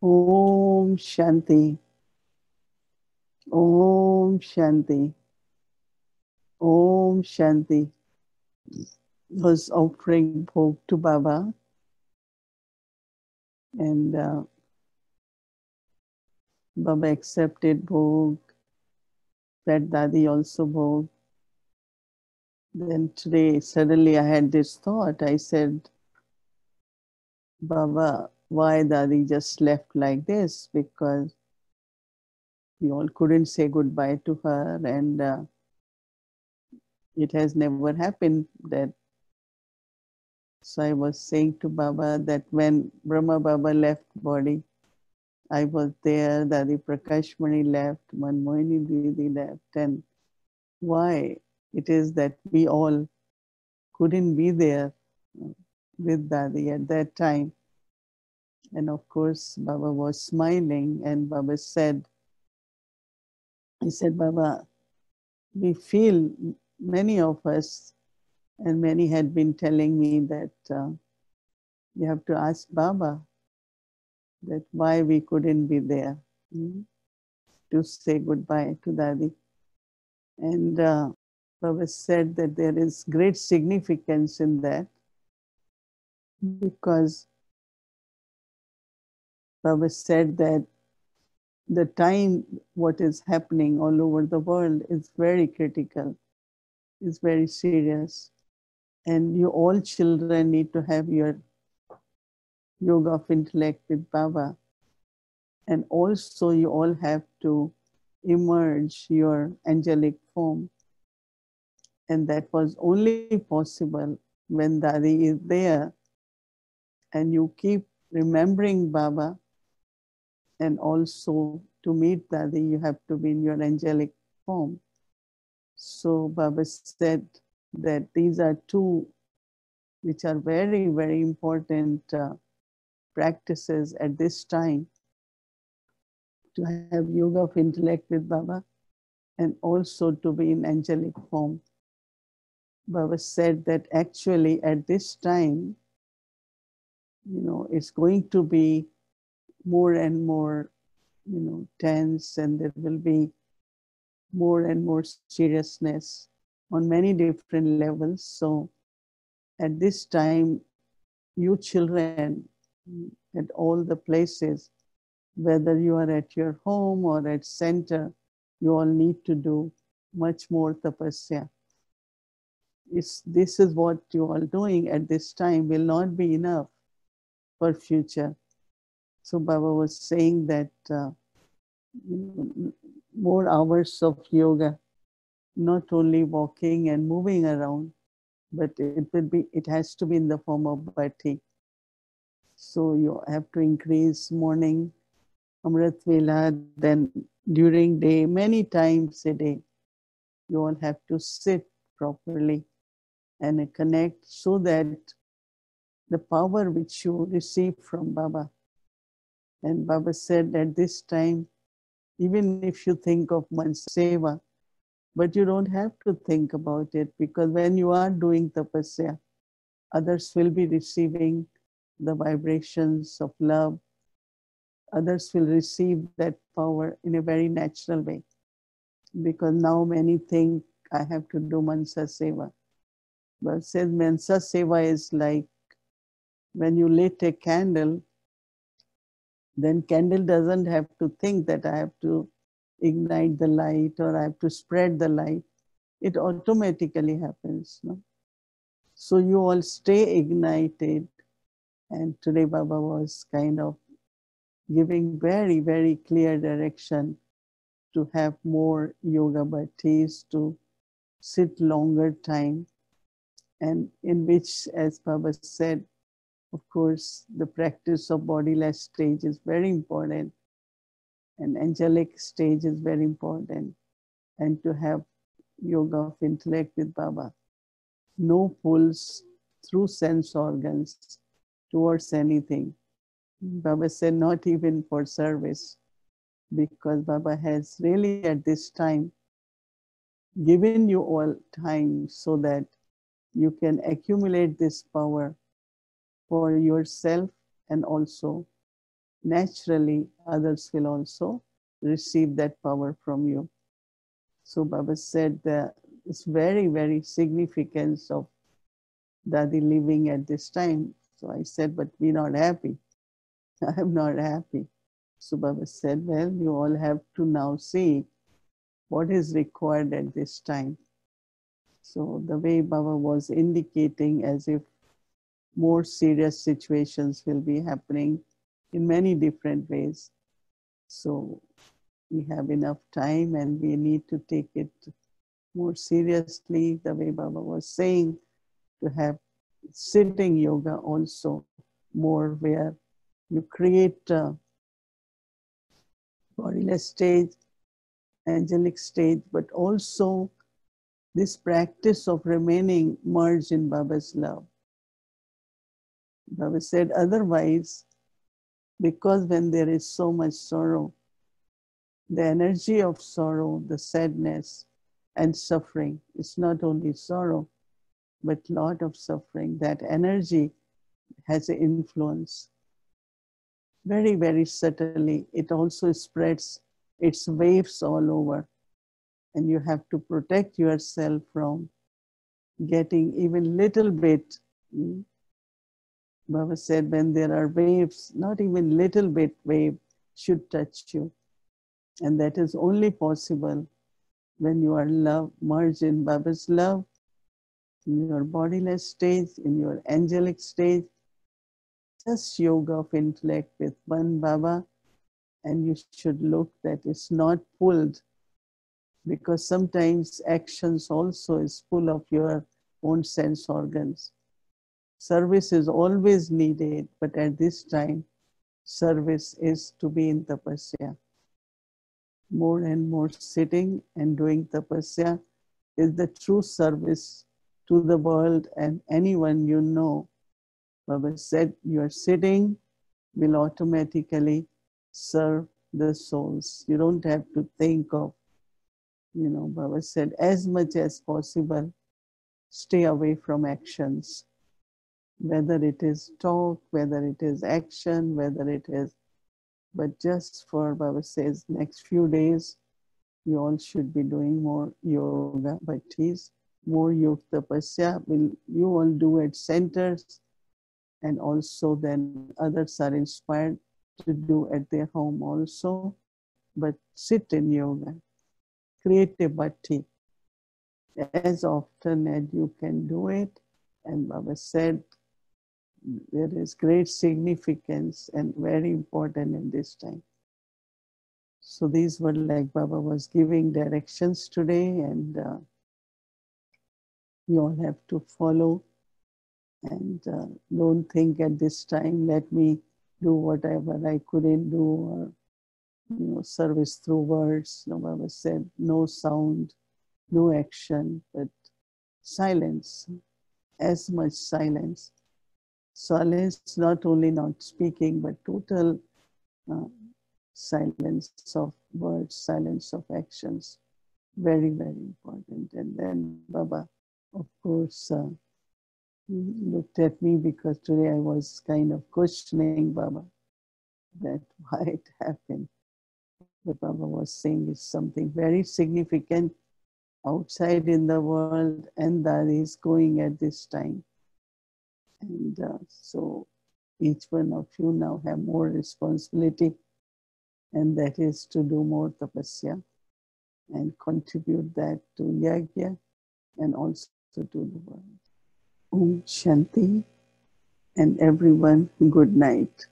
Om Shanti. Om Shanti. Om Shanti. Was offering bhog to Baba, and Baba accepted bhog. That Dadi also bhog. Then today, suddenly I had this thought. I said, Baba, why Dadi just left like this? Because we all couldn't say goodbye to her, and it has never happened that. So I was saying to Baba that when Brahma Baba left body, I was there, Dadi Prakashmani left, Manmohini Didi left, and why it is that we all couldn't be there with Dadi at that time. And of course, Baba was smiling, and Baba said, he said, Baba, we feel, many of us, and many had been telling me that you have to ask Baba that why we couldn't be there to say goodbye to Dadi. And Baba said that there is great significance in that, because Baba said that the time what is happening all over the world is very critical, is very serious. And you all children need to have your yoga of intellect with Baba. And also you all have to emerge your angelic form. And that was only possible when Dadi is there and you keep remembering Baba. And also to meet Dadi, you have to be in your angelic form. So Baba said that these are two which are very, very important practices at this time, to have yoga of intellect with Baba and also to be in angelic form. Baba said that actually at this time, it's going to be more and more, tense, and there will be more and more seriousness on many different levels. So at this time, you children at all the places, whether you are at your home or at center, you all need to do much more tapasya. This is what you are doing at this time will not be enough for future. So Baba was saying that more hours of yoga, not only walking and moving around, but it has to be in the form of bhati. So you have to increase morning Amrit Vela, then during day, many times a day, you all have to sit properly and connect, so that the power which you receive from Baba. And Baba said at this time, even if you think of Mansa Seva, but you don't have to think about it, because when you are doing tapasya, others will be receiving the vibrations of love. Others will receive that power in a very natural way, because now many think I have to do Mansa Seva. But says Mansa Seva is like when you lit a candle, then candle doesn't have to think that I have to ignite the light or I have to spread the light. It automatically happens. No? So you all stay ignited. And today Baba was kind of giving very, very clear direction to have more yoga bhattis, to sit longer time, and in which, as Baba said, of course, the practice of bodiless stage is very important, and angelic stage is very important, and to have yoga of intellect with Baba. No pulls through sense organs towards anything. Baba said not even for service, because Baba has really at this time given you all time so that you can accumulate this power for yourself and also naturally others will also receive that power from you. So Baba said that it's very, very significance of Dadi living at this time. So I said, but we're not happy. I'm not happy. So Baba said, well, you all have to now see what is required at this time. So the way Baba was indicating, as if more serious situations will be happening in many different ways. So we have enough time and we need to take it more seriously, the way Baba was saying, to have sitting yoga also more, where you create a bodiless stage, angelic stage, but also this practice of remaining merged in Baba's love. Baba said otherwise, because when there is so much sorrow, the energy of sorrow, the sadness and suffering, it's not only sorrow, but lot of suffering. That energy has an influence. Very, very subtly, it also spreads its waves all over. And you have to protect yourself from getting even little bit. Baba said, when there are waves, not even little bit wave should touch you. And that is only possible when you are love, merged in Baba's love, in your bodiless stage, in your angelic stage, just yoga of intellect with one Baba, and you should look that it's not pulled, because sometimes actions also is full of your own sense organs. Service is always needed, but at this time, service is to be in tapasya. More and more sitting and doing tapasya is the true service to the world and anyone you know. Baba said, your sitting will automatically serve the souls. You don't have to think of, Baba said, as much as possible, stay away from actions. Whether it is talk, whether it is action, whether it is, but just for, Baba says, next few days, you all should be doing more yoga bhaktis, more yoga tapasya will you all do at centers, and also then others are inspired to do at their home also, but sit in yoga, create a bhakti as often as you can do it. And Baba said there is great significance and very important in this time. So these were like Baba was giving directions today, and you all have to follow, and don't think at this time, let me do whatever I couldn't do, or service through words. No, Baba said no sound, no action, but silence, as much silence. Silence, not only not speaking, but total uh, silence of words, silence of actions. Very, very important. And then Baba, of course, looked at me, because today I was kind of questioning Baba that why it happened. But Baba was saying it's something very significant outside in the world, and that is going at this time. And so each one of you now have more responsibility, and that is to do more tapasya and contribute that to yajna and also to the world. Om Shanti, and everyone, good night.